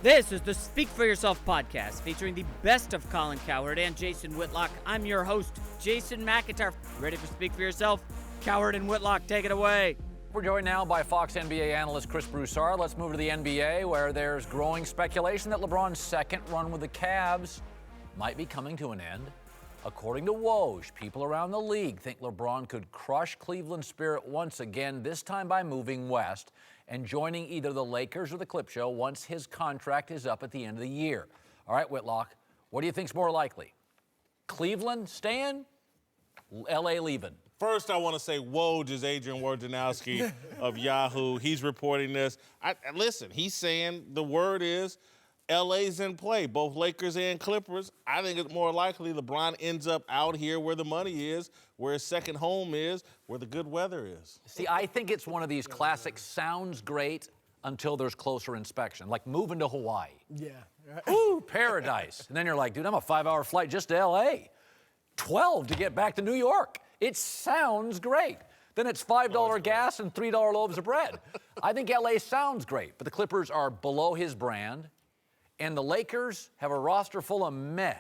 This is the Speak For Yourself podcast featuring the best of Colin Cowherd and Jason Whitlock. I'm your host, Jason McIntyre. Ready for Speak For Yourself? Cowherd and Whitlock, take it away. We're joined now by Fox NBA analyst Chris Broussard. Let's move to the NBA, where there's growing speculation that LeBron's second run with the Cavs might be coming to an end. According to Woj, people around the league think LeBron could crush Cleveland's spirit once again, this time by moving west and joining either the Lakers or the Clip Show once his contract is up at the end of the year. All right, Whitlock, what do you think's more likely? Cleveland staying, L.A. leaving? First, I want to say Woj is Adrian Wojnarowski of Yahoo. He's reporting this. Listen, he's saying the word is LA's in play, both Lakers and Clippers. I think it's more likely LeBron ends up out here where the money is, where his second home is, where the good weather is. See, I think it's one of these classic sounds great until there's closer inspection, like moving to Hawaii. Yeah. Ooh, paradise. And then you're like, dude, I'm a 5-hour flight just to LA. 12 to get back to New York. It sounds great. Then it's $5 gas and $3 loaves of bread. I think LA sounds great, but the Clippers are below his brand. And the Lakers have a roster full of meh.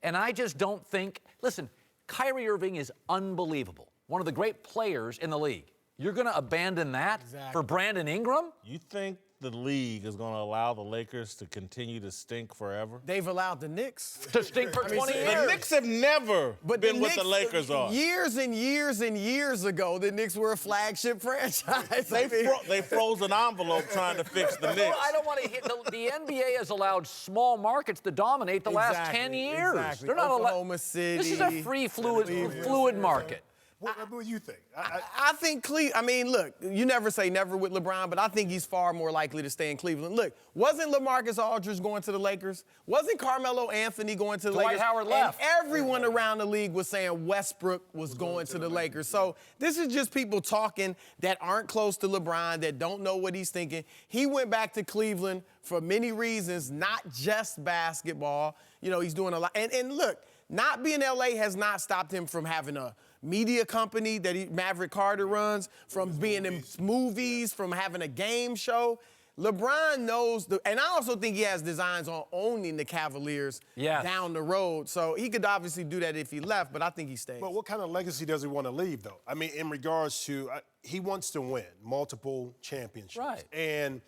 And I just don't think, listen, Kyrie Irving is unbelievable. One of the great players in the league. You're going to abandon that for Brandon Ingram? You think the league is going to allow the Lakers to continue to stink forever? They've allowed the Knicks to stink for 20 years. The Knicks have never been what the Lakers are. Years and years and years ago, the Knicks were a flagship franchise. They froze an envelope trying to fix the Knicks. I don't want to hit the NBA has allowed small markets to dominate the last 10 years. Exactly. They're not Oklahoma City. This is a free fluid market. What do you think? I think look, you never say never with LeBron, but I think he's far more likely to stay in Cleveland. Look, wasn't LaMarcus Aldridge going to the Lakers? Wasn't Carmelo Anthony going to the Lakers? Dwight Howard left. And everyone around the league was saying Westbrook was going to the Lakers. So this is just people talking that aren't close to LeBron, that don't know what he's thinking. He went back to Cleveland for many reasons, not just basketball. You know, he's doing a lot. And look, not being in L.A. has not stopped him from having a media company that Maverick Carter runs, from being in movies, from having a game show. LeBron knows, and I also think he has designs on owning the Cavaliers down the road. So he could obviously do that if he left, but I think he stays. But what kind of legacy does he want to leave, though? I mean, in regards to, he wants to win multiple championships. Right. And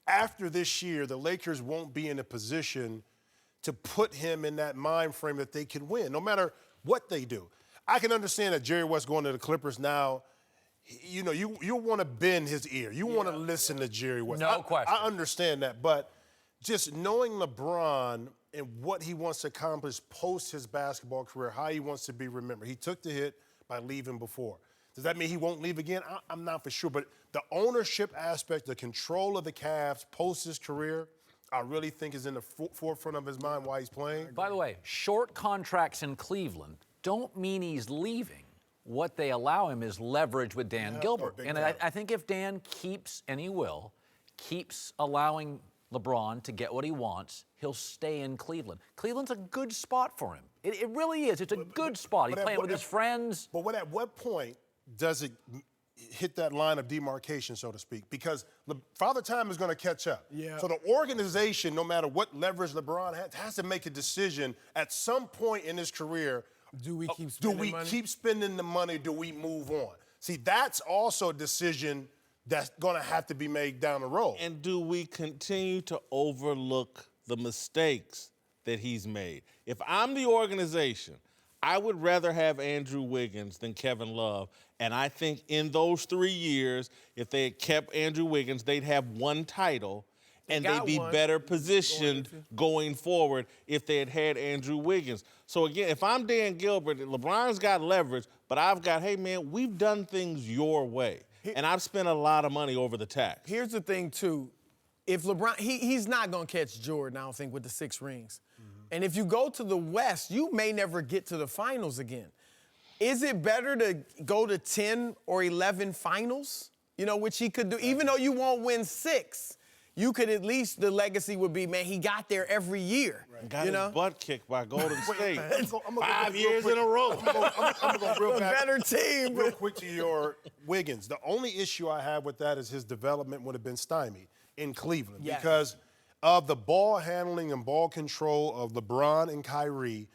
after this year, the Lakers won't be in a position to put him in that mind frame that they can win, no matter what they do. I can understand that Jerry West going to the Clippers now, you know, you want to bend his ear. You want to listen to Jerry West. No question. I understand that, but just knowing LeBron and what he wants to accomplish post his basketball career, how he wants to be remembered. He took the hit by leaving before. Does that mean he won't leave again? I'm not for sure, but the ownership aspect, the control of the Cavs post his career, I really think is in the forefront of his mind while he's playing. By the way, short contracts in Cleveland don't mean he's leaving. What they allow him is leverage with Dan Gilbert. And I think if Dan keeps, and he will, keeps allowing LeBron to get what he wants, he'll stay in Cleveland. Cleveland's a good spot for him. It really is. It's a good spot. He's playing with his friends. But at what point does it hit that line of demarcation, so to speak? Because Father Time is going to catch up. Yeah. So the organization, no matter what leverage LeBron has to make a decision at some point in his career. Do we keep spending money? Keep spending the money? Do we move on? See, that's also a decision that's going to have to be made down the road. And do we continue to overlook the mistakes that he's made? If I'm the organization, I would rather have Andrew Wiggins than Kevin Love. And I think in those 3 years, if they had kept Andrew Wiggins, they'd have one title. And they'd be better positioned going forward if they had Andrew Wiggins. So, again, if I'm Dan Gilbert, LeBron's got leverage, but I've got, hey, man, we've done things your way. And I've spent a lot of money over the tax. Here's the thing, too. If LeBron, he's not going to catch Jordan, I don't think, with the 6 rings. And if you go to the West, you may never get to the finals again. Is it better to go to 10 or 11 finals? You know, which he could do, even though you won't win 6. You could at least, the legacy would be, man, he got there every year. Right. Got his butt kicked by Golden State. I'm gonna 5 years in a row. I'm going to go real back. Better team. Real quick to your Wiggins. The only issue I have with that is his development would have been stymied in Cleveland. Yes. Because of the ball handling and ball control of LeBron and Kyrie,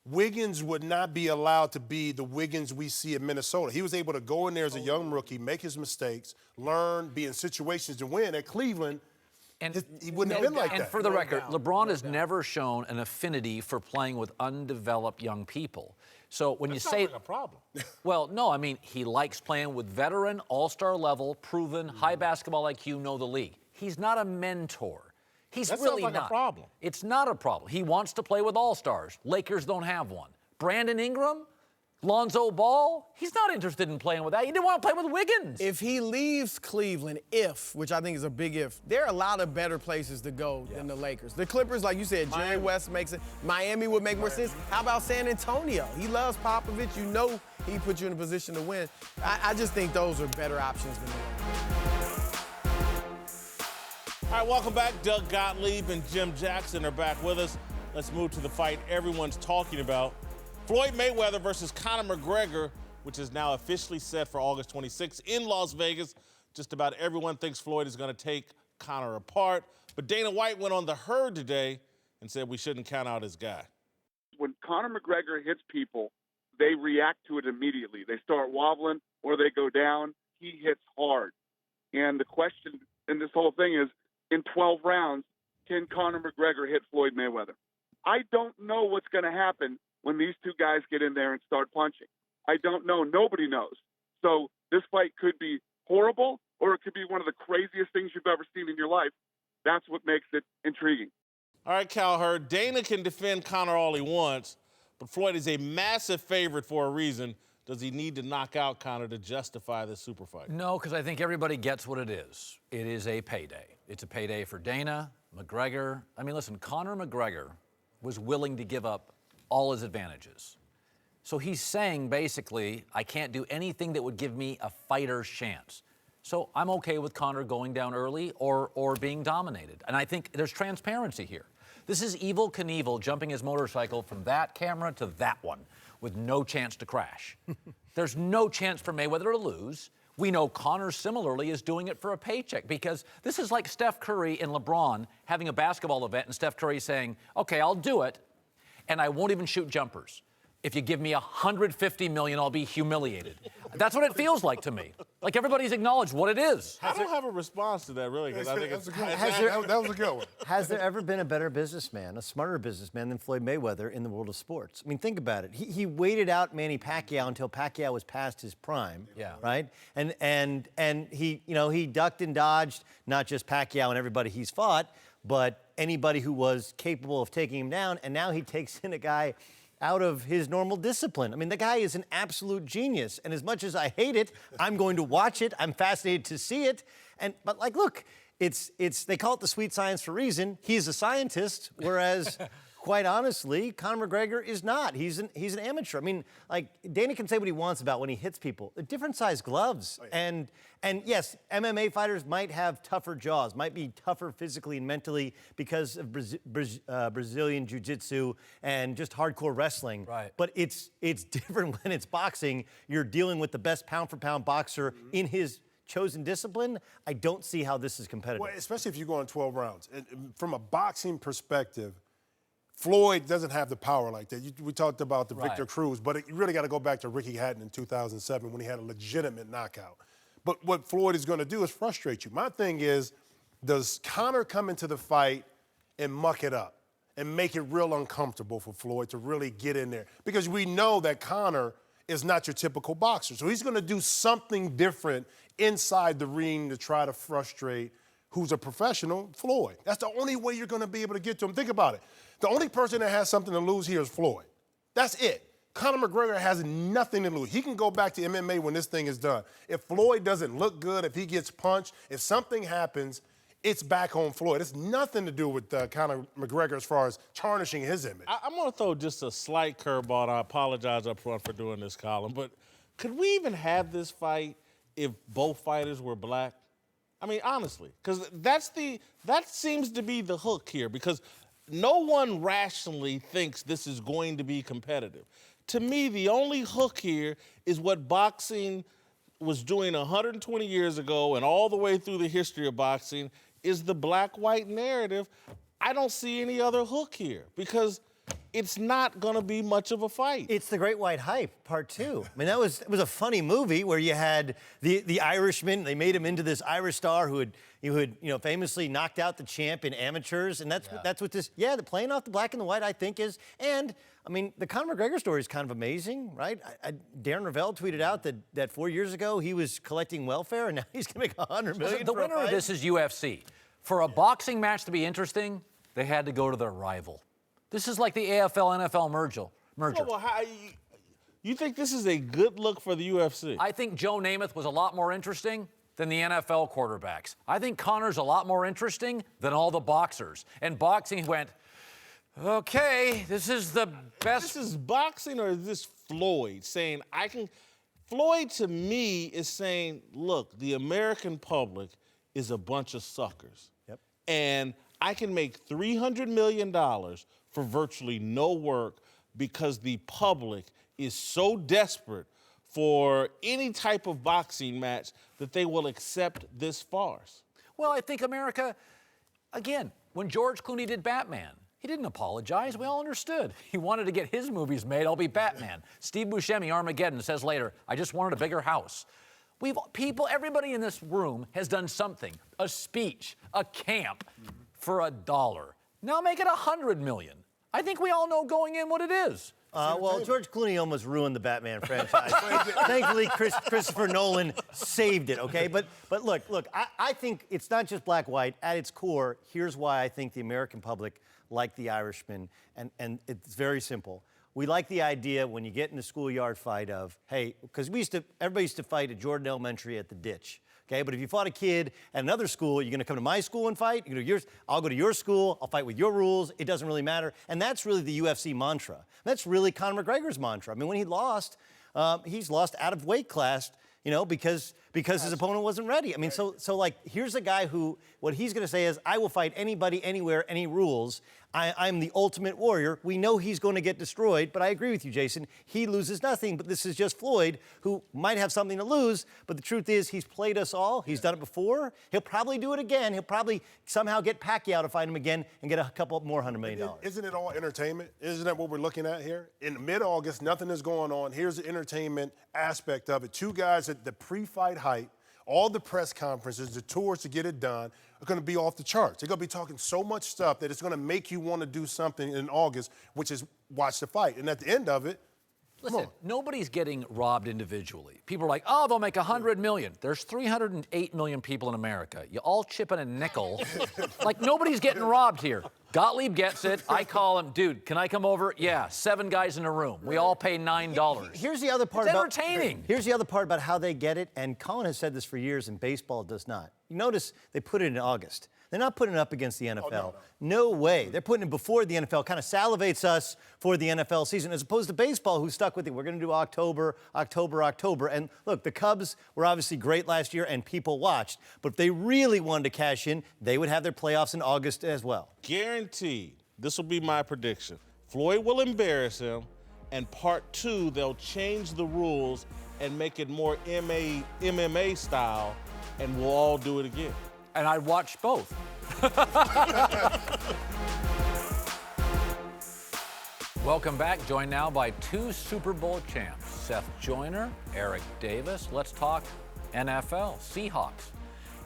Wiggins would not be allowed to be the Wiggins we see in Minnesota. He was able to go in there as a young rookie, make his mistakes, learn, be in situations to win. At Cleveland, he wouldn't have been like that. And for the record, LeBron has never shown an affinity for playing with undeveloped young people. So when you say like a problem. Well, no, I mean, he likes playing with veteran, all-star level, proven, high basketball IQ, know the league. He's not a mentor. He's That really sounds like not. a problem. It's not a problem. He wants to play with all-stars. Lakers don't have one. Brandon Ingram, Lonzo Ball, he's not interested in playing with that. He didn't want to play with Wiggins. If he leaves Cleveland, which I think is a big if, there are a lot of better places to go than the Lakers. The Clippers, like you said, Jerry West makes it. Miami would make more sense. How about San Antonio? He loves Popovich. You know he put you in a position to win. I just think those are better options than the Lakers. All right, welcome back. Doug Gottlieb and Jim Jackson are back with us. Let's move to the fight everyone's talking about. Floyd Mayweather versus Conor McGregor, which is now officially set for August 26th in Las Vegas. Just about everyone thinks Floyd is going to take Conor apart. But Dana White went on The Herd today and said we shouldn't count out his guy. When Conor McGregor hits people, they react to it immediately. They start wobbling or they go down. He hits hard. And the question in this whole thing is, in 12 rounds, can Conor McGregor hit Floyd Mayweather? I don't know what's going to happen when these two guys get in there and start punching. I don't know. Nobody knows. So this fight could be horrible, or it could be one of the craziest things you've ever seen in your life. That's what makes it intriguing. All right, Cowherd, Dana can defend Conor all he wants, but Floyd is a massive favorite for a reason. Does he need to knock out Conor to justify this super fight? No, because I think everybody gets what it is. It is a payday. It's a payday for Dana, McGregor. I mean, listen, Conor McGregor was willing to give up all his advantages. So he's saying, basically, I can't do anything that would give me a fighter's chance. So I'm okay with Conor going down early or being dominated. And I think there's transparency here. This is Evel Knievel jumping his motorcycle from that camera to that one with no chance to crash. There's no chance for Mayweather to lose. We know Conor similarly is doing it for a paycheck because this is like Steph Curry and LeBron having a basketball event and Steph Curry saying, okay, I'll do it, and I won't even shoot jumpers. If you give me $150 million, I'll be humiliated. That's what it feels like to me. Like everybody's acknowledged what it is. I don't have a response to that, really, because I think that was a good one. Has there ever been a better businessman, a smarter businessman than Floyd Mayweather in the world of sports? I mean, think about it. He waited out Manny Pacquiao until Pacquiao was past his prime. Yeah. Right? And he ducked and dodged not just Pacquiao and everybody he's fought, but anybody who was capable of taking him down. And now he takes in a guy out of his normal discipline. I mean, the guy is an absolute genius. And as much as I hate it, I'm going to watch it. I'm fascinated to see it. But like, look, they call it the sweet science for a reason. He's a scientist, whereas quite honestly, Conor McGregor is not. He's an amateur. I mean, like, Dana can say what he wants about when he hits people. They're different size gloves. Oh, yeah. And yes, MMA fighters might have tougher jaws, might be tougher physically and mentally because of Brazilian jiu-jitsu and just hardcore wrestling. Right. But it's different when it's boxing. You're dealing with the best pound-for-pound boxer in his chosen discipline. I don't see how this is competitive. Well, especially if you go on 12 rounds. And from a boxing perspective, Floyd doesn't have the power like that. We talked about the Victor Cruz, but you really got to go back to Rickie Hatton in 2007 when he had a legitimate knockout. But what Floyd is going to do is frustrate you. My thing is, does Conor come into the fight and muck it up and make it real uncomfortable for Floyd to really get in there? Because we know that Conor is not your typical boxer. So he's going to do something different inside the ring to try to frustrate who's a professional, Floyd. That's the only way you're going to be able to get to him. Think about it. The only person that has something to lose here is Floyd. That's it. Conor McGregor has nothing to lose. He can go back to MMA when this thing is done. If Floyd doesn't look good, if he gets punched, if something happens, it's back on Floyd. It's nothing to do with Conor McGregor as far as tarnishing his image. I'm going to throw just a slight curveball, and I apologize up front for doing this, Colin, but could we even have this fight if both fighters were black? I mean, honestly, because that seems to be the hook here, because no one rationally thinks this is going to be competitive. To me, the only hook here is what boxing was doing 120 years ago and all the way through the history of boxing. is the black-white narrative. I don't see any other hook here because it's not going to be much of a fight. It's the Great White Hype, Part 2. I mean, it was a funny movie where you had the Irishman. They made him into this Irish star who had famously knocked out the champ in amateurs, and that's what this. Yeah, the playing off the black and the white, I think, is. And I mean, the Conor McGregor story is kind of amazing, right? Darren Ravel tweeted out that 4 years ago he was collecting welfare, and now he's going to make $100 million. The winner of this is UFC. For a boxing match to be interesting, they had to go to their rival. This is like the AFL-NFL merger. Well, you think this is a good look for the UFC? I think Joe Namath was a lot more interesting than the NFL quarterbacks. I think Conor's a lot more interesting than all the boxers. And boxing went, okay, this is the best. This is boxing, or is this Floyd saying, Floyd to me is saying, look, the American public is a bunch of suckers. Yep. And I can make $300 million for virtually no work because the public is so desperate for any type of boxing match that they will accept this farce. Well, I think America, again, when George Clooney did Batman, he didn't apologize. We all understood. He wanted to get his movies made. I'll be Batman. Steve Buscemi, Armageddon, says later, I just wanted a bigger house. Everybody in this room has done something, a speech, a camp, for $1. Now make it $100 million. I think we all know going in what it is. Well, George Clooney almost ruined the Batman franchise. Thankfully, Christopher Nolan saved it, okay? But look, I think it's not just black-white. At its core, here's why I think the American public like the Irishman, and it's very simple. We like the idea when you get in the schoolyard fight of, hey, because everybody used to fight at Jordan Elementary at the ditch. Okay, but if you fought a kid at another school, you're going to come to my school and fight. You go to yours. I'll go to your school. I'll fight with your rules. It doesn't really matter. And that's really the UFC mantra. That's really Conor McGregor's mantra. I mean, when he lost, he's lost out of weight class, because his opponent wasn't ready. I mean, so like, here's a guy who, what he's going to say is, I will fight anybody, anywhere, any rules. I'm the ultimate warrior. We know he's going to get destroyed, but I agree with you, Jason. He loses nothing, but this is just Floyd, who might have something to lose, but the truth is he's played us all. He's done it before. He'll probably do it again. He'll probably somehow get Pacquiao to fight him again and get a couple more $100 million. Isn't it all entertainment? Isn't that what we're looking at here? In mid-August, nothing is going on. Here's the entertainment aspect of it. Two guys at the pre-fight height, all the press conferences, the tours to get it done are going to be off the charts. They're going to be talking so much stuff that it's going to make you want to do something in August, which is watch the fight. And at the end of it, listen, nobody's getting robbed individually. People are like, oh, they'll make $100 million. There's 308 million people in America. You all chip in a nickel. Like, nobody's getting robbed here. Gottlieb gets it. I call him, dude, can I come over? Yeah, 7 guys in a room. We all pay $9. Here's the other part it's entertaining. Here's the other part about how they get it, and Colin has said this for years, and baseball does not. You notice they put it in August. They're not putting it up against the NFL. Oh, no way. They're putting it before the NFL, kind of salivates us for the NFL season, as opposed to baseball, who's stuck with it. We're going to do October. And look, the Cubs were obviously great last year, and people watched. But if they really wanted to cash in, they would have their playoffs in August as well. Guaranteed, this will be my prediction. Floyd will embarrass him, and part 2, they'll change the rules and make it more MMA style, and we'll all do it again. And I'd watch both. Welcome back. Joined now by 2 Super Bowl champs, Seth Joyner, Eric Davis. Let's talk NFL. Seahawks.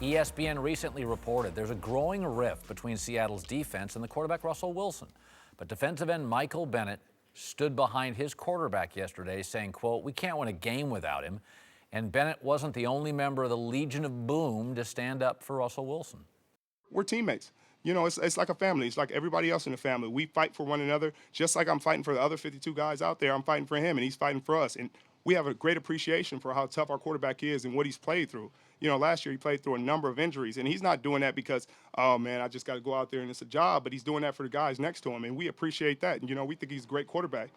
ESPN recently reported there's a growing rift between Seattle's defense and the quarterback Russell Wilson. But defensive end Michael Bennett stood behind his quarterback yesterday, saying, quote, we can't win a game without him. And Bennett wasn't the only member of the Legion of Boom to stand up for Russell Wilson. We're teammates. It's like a family. It's like everybody else in the family. We fight for one another. Just like I'm fighting for the other 52 guys out there, I'm fighting for him, and he's fighting for us. And we have a great appreciation for how tough our quarterback is and what he's played through. Last year he played through a number of injuries, and he's not doing that because, oh, man, I just got to go out there and it's a job, but he's doing that for the guys next to him, and we appreciate that. And, we think he's a great quarterback.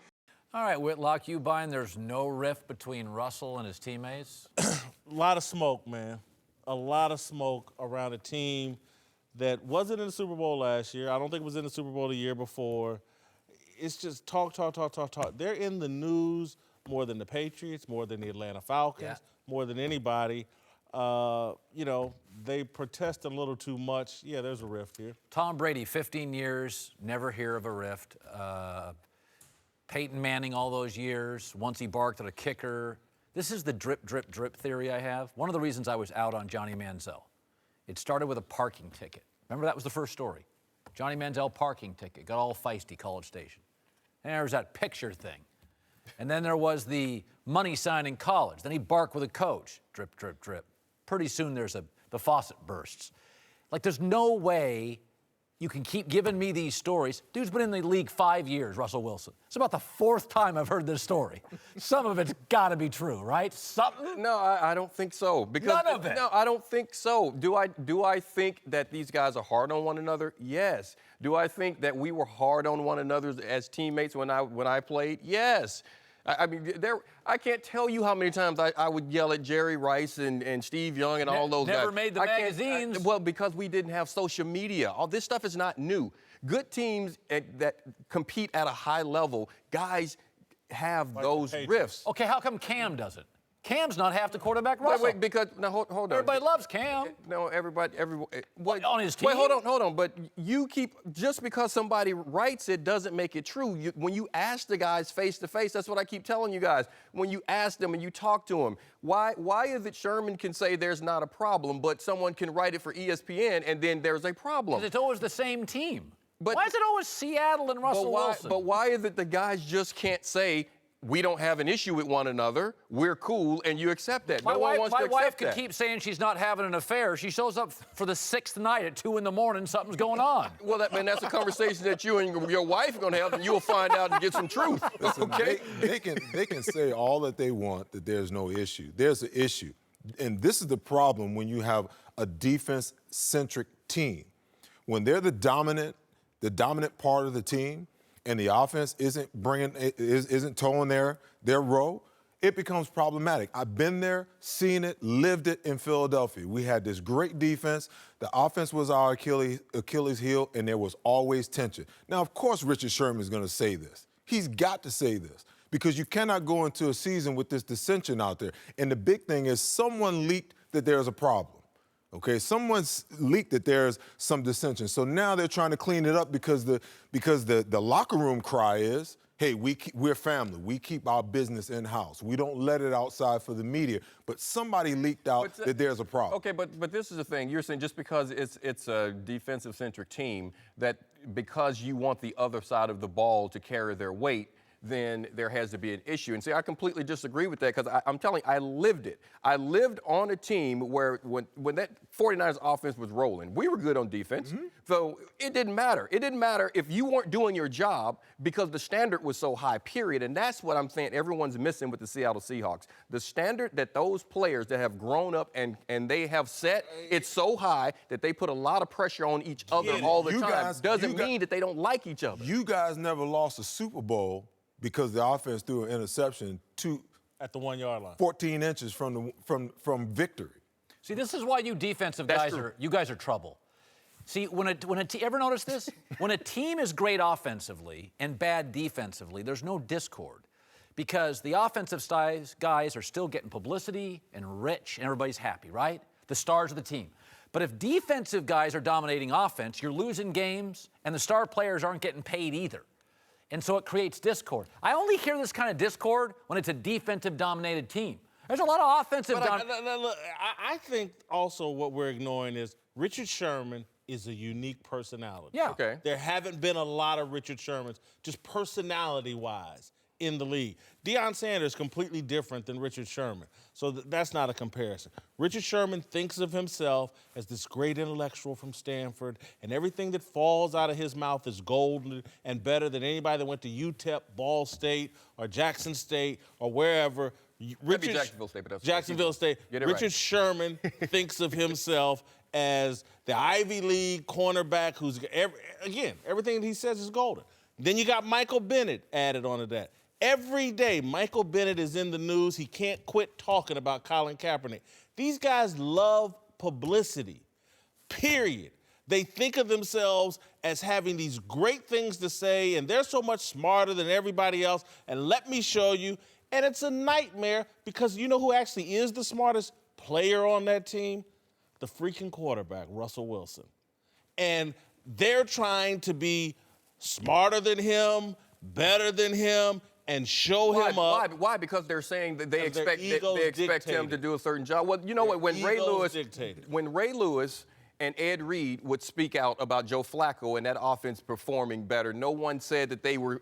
All right, Whitlock, you buying there's no rift between Russell and his teammates? A lot of smoke, man. A lot of smoke around a team that wasn't in the Super Bowl last year. I don't think it was in the Super Bowl the year before. It's just talk. They're in the news more than the Patriots, more than the Atlanta Falcons, more than anybody. they protest a little too much. Yeah, there's a rift here. Tom Brady, 15 years, never hear of a rift. Peyton Manning, all those years, once he barked at a kicker. This is the drip, drip, drip theory I have. One of the reasons I was out on Johnny Manziel. It started with a parking ticket. Remember, that was the first story. Johnny Manziel parking ticket, got all feisty, College Station. And there was that picture thing. And then there was the money sign in college. Then he barked with a coach. Drip, drip, drip. Pretty soon the faucet bursts. Like, there's no way you can keep giving me these stories. Dude's been in the league 5 years, Russell Wilson. It's about the 4th time I've heard this story. Some of it's got to be true, right? Something? No, I don't think so. Because None of it. No, I don't think so. Do I think that these guys are hard on one another? Yes. Do I think that we were hard on one another as teammates when I played? Yes. I mean, I can't tell you how many times I would yell at Jerry Rice and Steve Young and all those guys. Never made the magazines. Well, because we didn't have social media. All this stuff is not new. Good teams that compete at a high level, guys have those rifts. Okay, how come Cam doesn't? Cam's not half the quarterback Russell. Wait, because now hold on. Everybody loves Cam. No, everybody. On his team? Wait, hold on. But you keep, just because somebody writes it doesn't make it true. When you ask the guys face to face, that's what I keep telling you guys. When you ask them and you talk to them, why is it Sherman can say there's not a problem, but someone can write it for ESPN and then there's a problem? Because it's always the same team. But why is it always Seattle and Russell Wilson? But why is it the guys just can't say, we don't have an issue with one another, we're cool, and you accept that? My no one wants to accept that. My wife could keep saying she's not having an affair. She shows up for the 6th night at 2 in the morning, something's going on. Well, that's a conversation that you and your wife are going to have, and you'll find out and get some truth. Listen, okay? They can say all that they want, that there's no issue. There's an issue. And this is the problem when you have a defense-centric team. When they're the dominant part of the team, and the offense isn't towing their row, it becomes problematic. I've been there, seen it, lived it in Philadelphia. We had this great defense. The offense was our Achilles heel, and there was always tension. Now, of course, Richard Sherman is going to say this. He's got to say this because you cannot go into a season with this dissension out there. And the big thing is someone leaked that there's a problem. Okay, someone's leaked that there's some dissension. So now they're trying to clean it up because the locker room cry is, hey, we're family. We keep our business in-house. We don't let it outside for the media. But somebody leaked out that there's a problem. Okay, but this is the thing. You're saying just because it's a defensive-centric team, that because you want the other side of the ball to carry their weight, then there has to be an issue. And see, I completely disagree with that because I'm telling you, I lived it. I lived on a team where when that 49ers offense was rolling, we were good on defense. Mm-hmm. So it didn't matter. It didn't matter if you weren't doing your job because the standard was so high, period. And that's what I'm saying everyone's missing with the Seattle Seahawks. The standard that those players that have grown up and they have set, it's so high that they put a lot of pressure on each other all the time. Doesn't mean that they don't like each other. You guys never lost a Super Bowl because the offense threw an interception at the 1 yard line, 14 inches from victory. See, this is why you defensive guys are trouble. See, ever notice this? When a team is great offensively and bad defensively, there's no discord because the offensive guys are still getting publicity and rich and everybody's happy, right? The stars of the team. But if defensive guys are dominating offense, you're losing games and the star players aren't getting paid either. And so it creates discord. I only hear this kind of discord when it's a defensive-dominated team. There's a lot of offensive. I think also what we're ignoring is Richard Sherman is a unique personality. Yeah. Okay. There haven't been a lot of Richard Shermans, just personality-wise, in the league. Deion Sanders is completely different than Richard Sherman, so that's not a comparison. Richard Sherman thinks of himself as this great intellectual from Stanford, and everything that falls out of his mouth is gold and better than anybody that went to UTEP, Ball State, or Jackson State, or wherever. Jacksonville State, but that's Jacksonville State. Richard right. Sherman thinks of himself as the Ivy League cornerback who's, everything that he says is golden. Then you got Michael Bennett added onto that. Every day, Michael Bennett is in the news. He can't quit talking about Colin Kaepernick. These guys love publicity, period. They think of themselves as having these great things to say, and they're so much smarter than everybody else, and let me show you. And it's a nightmare because you know who actually is the smartest? player on that team? The freaking quarterback, Russell Wilson. And they're trying to be smarter than him, better than him, and show him up. Why? Because they're saying that they expect him to do a certain job. Well, you know what? When Ray Lewis and Ed Reed would speak out about Joe Flacco and that offense performing better, no one said that they were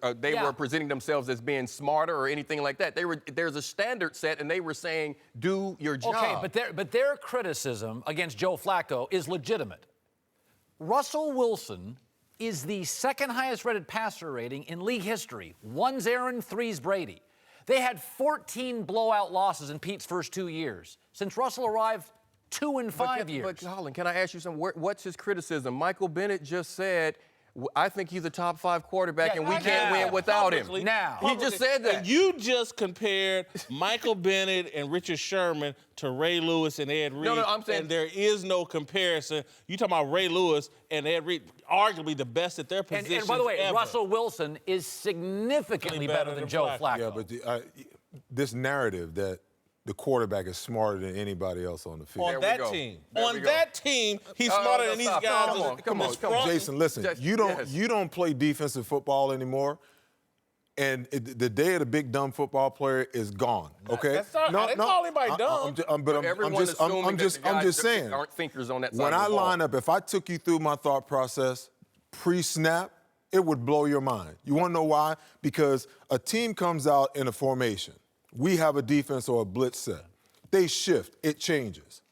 presenting themselves as being smarter or anything like that. There's a standard set, and they were saying, do your job. Okay, but their criticism against Joe Flacco is legitimate. Russell Wilson is the second highest rated passer rating in league history. 1's Aaron, 3's Brady. They had 14 blowout losses in Pete's first 2 years. Since Russell arrived, 2 in 5 years. But Colin, can I ask you something? What's his criticism? Michael Bennett just said, I think he's a top 5 quarterback, and we can't win without him. He just said that. And you just compared Michael Bennett and Richard Sherman to Ray Lewis and Ed Reed. No, I'm saying, and there is no comparison. You talking about Ray Lewis and Ed Reed, arguably the best at their position. And by the way, ever. Russell Wilson is significantly better than Joe Flacco. Yeah, but this narrative that the quarterback is smarter than anybody else on the field. On that team, he's smarter than these guys. Come on. Jason, listen. You don't play defensive football anymore, and the day of the big dumb football player is gone. Okay? That's not, I didn't call anybody dumb. I'm just saying. Aren't thinkers on that side when of the I ball. line up, if I took you through my thought process pre-snap, it would blow your mind. You want to know why? Because a team comes out in a formation. We have a defense or a blitz set. They shift, it changes.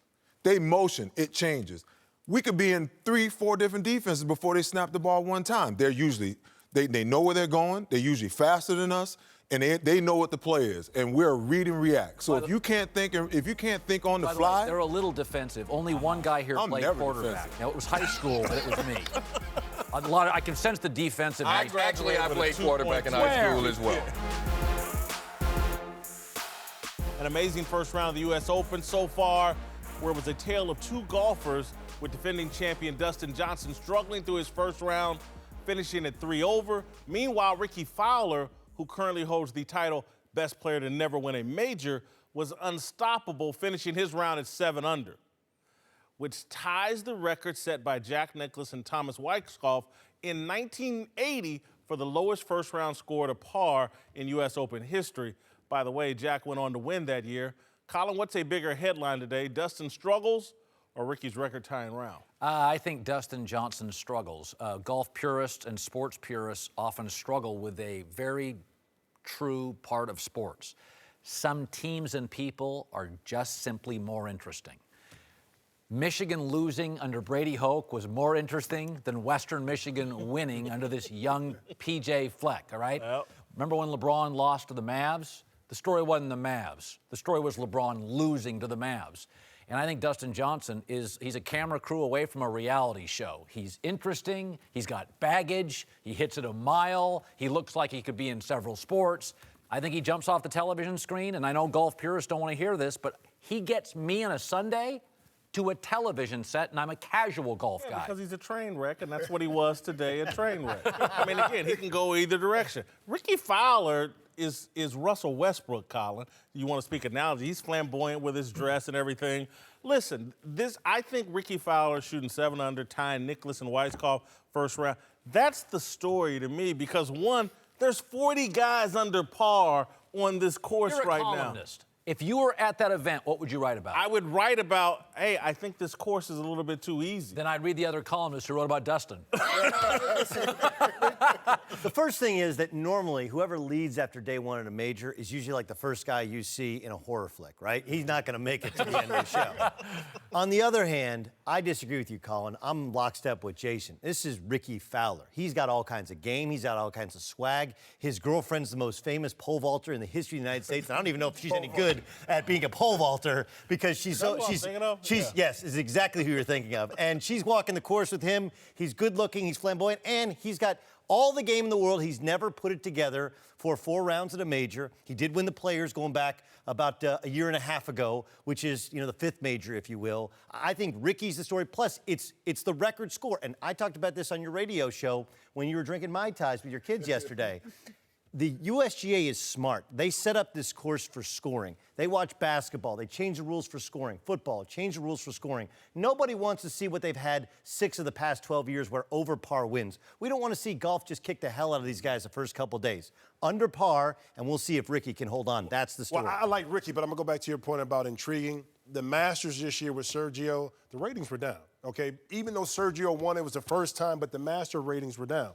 They motion, it changes. We could be in 3-4 different defenses before they snap the ball one time. They're usually, they know where they're going, they're usually faster than us, and they know what the play is, and we're read and react. So if you can't think on the fly. They're a little defensive. Only one guy here played quarterback. Now, it was high school, but it was me. I can sense the defensive. I played quarterback in high school as well. An amazing first round of the U.S. Open so far, where it was a tale of 2 golfers, with defending champion Dustin Johnson struggling through his first round, finishing at 3 over. Meanwhile, Rickie Fowler, who currently holds the title best player to never win a major, was unstoppable, finishing his round at 7 under, which ties the record set by Jack Nicklaus and Thomas Weiskopf in 1980 for the lowest first round score to par in U.S. Open history. By the way, Jack went on to win that year. Colin, what's a bigger headline today? Dustin struggles or Rickie's record-tying round? I think Dustin Johnson struggles. Golf purists and sports purists often struggle with a very true part of sports. Some teams and people are just simply more interesting. Michigan losing under Brady Hoke was more interesting than Western Michigan winning under this young P.J. Fleck, all right? Yep. Remember when LeBron lost to the Mavs? The story wasn't the Mavs. The story was LeBron losing to the Mavs. And I think Dustin Johnson he's a camera crew away from a reality show. He's interesting, he's got baggage, he hits it a mile, he looks like he could be in several sports. I think he jumps off the television screen, and I know golf purists don't want to hear this, but he gets me on a Sunday to a television set, and I'm a casual golf guy. Because he's a train wreck, and that's what he was today, a train wreck. I mean, again, he can go either direction. Rickie Fowler is Russell Westbrook, Colin. You want to speak analogy. He's flamboyant with his dress and everything. Listen, I think Rickie Fowler shooting 7 under, tying Nicklaus and Weiskopf first round. That's the story to me because, one, there's 40 guys under par on this course right now. You're a columnist. If you were at that event, what would you write about? I would write about, hey, I think this course is a little bit too easy. Then I'd read the other columnists who wrote about Dustin. The first thing is that normally whoever leads after day 1 in a major is usually like the first guy you see in a horror flick, right? He's not going to make it to the end of the show. On the other hand, I disagree with you, Colin. I'm lockstep with Jason. This is Rickie Fowler. He's got all kinds of game. He's got all kinds of swag. His girlfriend's the most famous pole vaulter in the history of the United States. And I don't even know if she's any good at being a pole vaulter because yes, is exactly who you're thinking of. And she's walking the course with him. He's good looking, he's flamboyant, and he's got all the game in the world. He's never put it together for 4 rounds at a major. He did win the Players going back about a year and a half ago, which is, the 5th major, if you will. I think Rickie's the story. Plus, it's the record score. And I talked about this on your radio show when you were drinking Mai Tais with your kids yesterday. The USGA is smart. They set up this course for scoring. They watch basketball. They change the rules for scoring. Football, change the rules for scoring. Nobody wants to see what they've had 6 of the past 12 years where over par wins. We don't want to see golf just kick the hell out of these guys the first couple days. Under par, and we'll see if Rickie can hold on. That's the story. Well, I like Rickie, but I'm going to go back to your point about intriguing. The Masters this year with Sergio, the ratings were down, okay? Even though Sergio won, it was the first time, but the Master ratings were down.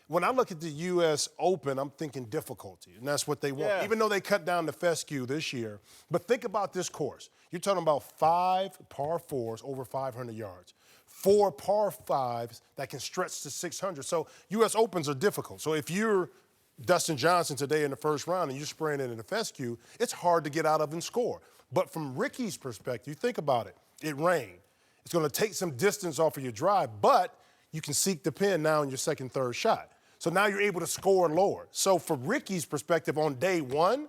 When I look at the U.S. Open, I'm thinking difficulty, and that's what they want, even though they cut down the fescue this year. But think about this course. You're talking about 5 par 4s over 500 yards, 4 par 5s that can stretch to 600. So U.S. Opens are difficult. So if you're Dustin Johnson today in the first round and you're spraying it in the fescue, it's hard to get out of and score. But from Rickie's perspective, think about it. It rained. It's going to take some distance off of your drive, but you can seek the pin now in your second, third shot. So now you're able to score lower. So from Rickie's perspective on day one,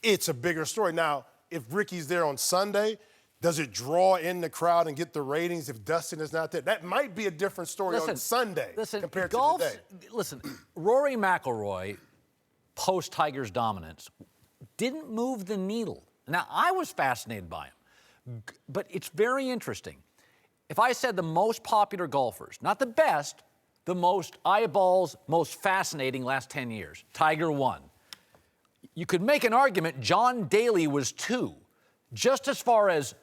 it's a bigger story. Now, if Rickie's there on Sunday, does it draw in the crowd and get the ratings if Dustin is not there? That might be a different story on Sunday compared to today. Listen, Rory McIlroy, post-Tigers dominance, didn't move the needle. Now, I was fascinated by him, but it's very interesting. If I said the most popular golfers, not the best, the most eyeballs, most fascinating last 10 years, Tiger 1. You could make an argument John Daly was 2. Just as far as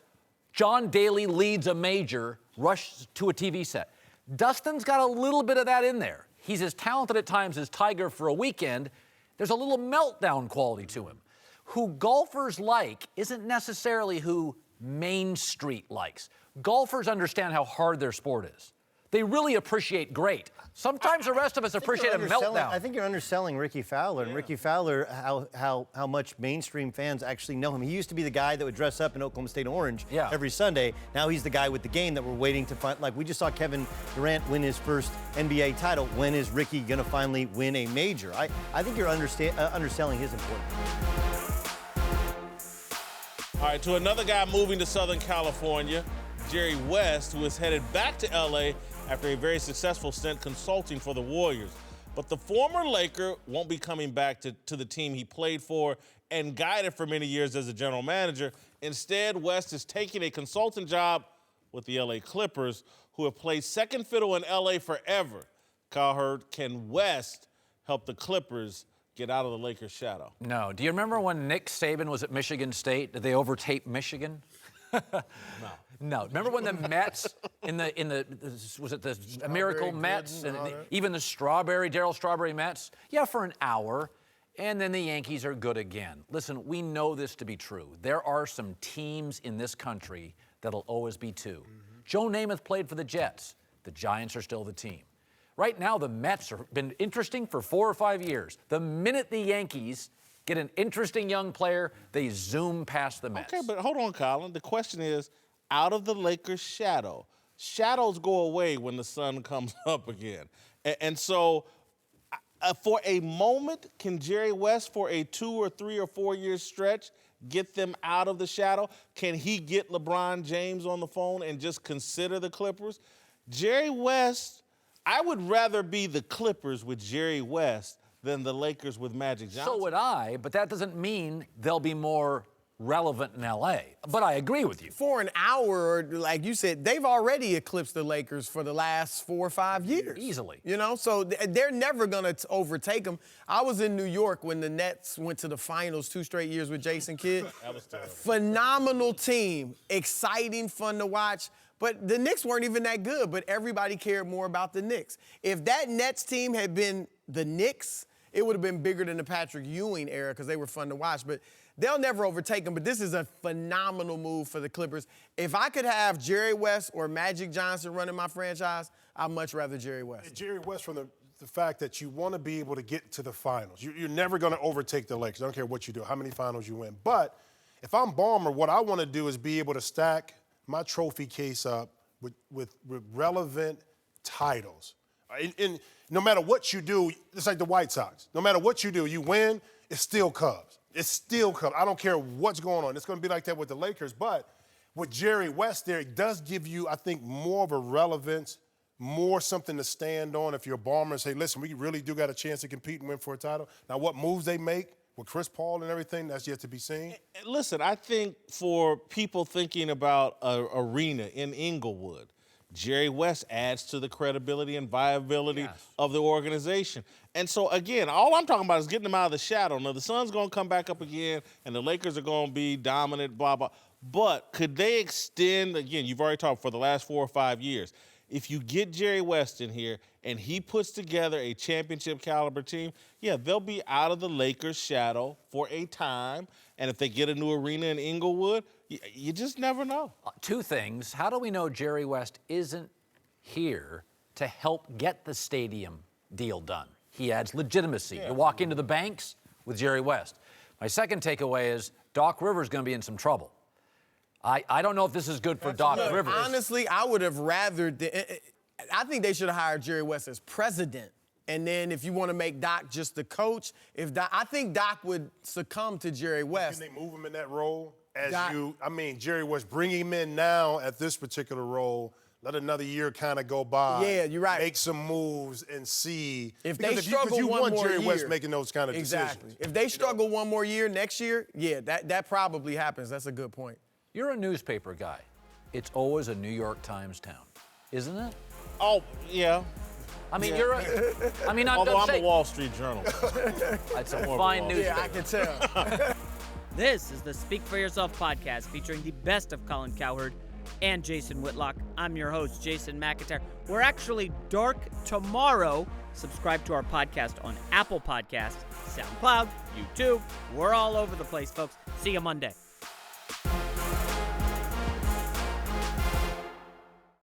John Daly leads a major, rushes to a TV set. Dustin's got a little bit of that in there. He's as talented at times as Tiger for a weekend. There's a little meltdown quality to him. Who golfers like isn't necessarily who Main Street likes. Golfers understand how hard their sport is. They really appreciate great. Sometimes the rest of us appreciate a meltdown. I think you're underselling Rickie Fowler. And Rickie Fowler, how much mainstream fans actually know him. He used to be the guy that would dress up in Oklahoma State orange every Sunday. Now he's the guy with the game that we're waiting to find. Like, we just saw Kevin Durant win his first NBA title. When is Rickie going to finally win a major? I think you're underselling his importance. All right, to another guy moving to Southern California, Jerry West, who is headed back to L.A. after a very successful stint consulting for the Warriors. But the former Laker won't be coming back to the team he played for and guided for many years as a general manager. Instead, West is taking a consultant job with the L.A. Clippers, who have played second fiddle in L.A. forever. Cowherd, can West help the Clippers get out of the Lakers' shadow? No. Do you remember when Nick Saban was at Michigan State? Did they overtape Michigan? No. Remember when the Mets was it the Miracle Mets and even the Daryl Strawberry Mets? Yeah, for an hour, and then the Yankees are good again. Listen, we know this to be true. There are some teams in this country that'll always be 2. Joe Namath played for the Jets. The Giants are still the team. Right now, the Mets have been interesting for 4 or 5 years. The minute the Yankees get an interesting young player, they zoom past the Mets. Okay, but hold on, Colin. The question is, out of the Lakers' shadow. Shadows go away when the sun comes up again. And so, for a moment, can Jerry West, for a 2 or 3 or 4 year stretch, get them out of the shadow? Can he get LeBron James on the phone and just consider the Clippers? Jerry West, I would rather be the Clippers with Jerry West than the Lakers with Magic Johnson. So would I, but that doesn't mean they'll be more relevant in L.A. But I agree with you. For an hour, like you said, they've already eclipsed the Lakers for the last 4 or 5 years. Easily. You know, so they're never going to overtake them. I was in New York when the Nets went to the finals 2 straight years with Jason Kidd. That was terrible. Phenomenal team. Exciting, fun to watch. But the Knicks weren't even that good, but everybody cared more about the Knicks. If that Nets team had been the Knicks, it would have been bigger than the Patrick Ewing era because they were fun to watch. But they'll never overtake them. But this is a phenomenal move for the Clippers. If I could have Jerry West or Magic Johnson running my franchise, I'd much rather Jerry West. Jerry West, from the fact that you want to be able to get to the finals. You're never going to overtake the Lakers. I don't care what you do, how many finals you win. But if I'm Ballmer, what I want to do is be able to stack my trophy case up with relevant titles. And no matter what you do, it's like the White Sox. No matter what you do, you win, it's still Cubs. It's still Cubs. I don't care what's going on. It's going to be like that with the Lakers. But with Jerry West there, it does give you, I think, more of a relevance more something to stand on if you're a Bomber and say, listen, we really do got a chance to compete and win for a title. Now, what moves they make with Chris Paul and everything, that's yet to be seen. Listen, I think for people thinking about an arena in Inglewood, Jerry West adds to the credibility and viability of the organization. And so, again, all I'm talking about is getting them out of the shadow. Now, the sun's going to come back up again, and the Lakers are going to be dominant, blah, blah. But could they extend, again, you've already talked for the last 4 or 5 years, if you get Jerry West in here and he puts together a championship caliber team, yeah, they'll be out of the Lakers' shadow for a time. And if they get a new arena in Inglewood, you just never know. Two things. How do we know Jerry West isn't here to help get the stadium deal done? He adds legitimacy. You walk into the banks with Jerry West. My second takeaway is Doc Rivers going to be in some trouble. I don't know if this is good for Doc Rivers. Honestly, I would have rather. I think they should have hired Jerry West as president. And then if you want to make Doc just the coach, I think Doc would succumb to Jerry West. Can they move him in that role? Jerry West, bring him in now at this particular role. Let another year kind of go by. Yeah, you're right. Make some moves and see. If they struggle you one want more Jerry year, West making those kind of decisions. If they struggle one more year next year, yeah, that probably happens. That's a good point. You're a newspaper guy. It's always a New York Times town, isn't it? Oh, yeah. I mean, although I'm a Wall Street journalist. It's a fine newspaper. Yeah, I can tell. This is the Speak for Yourself podcast featuring the best of Colin Cowherd and Jason Whitlock. I'm your host, Jason McIntyre. We're actually dark tomorrow. Subscribe to our podcast on Apple Podcasts, SoundCloud, YouTube. We're all over the place, folks. See you Monday.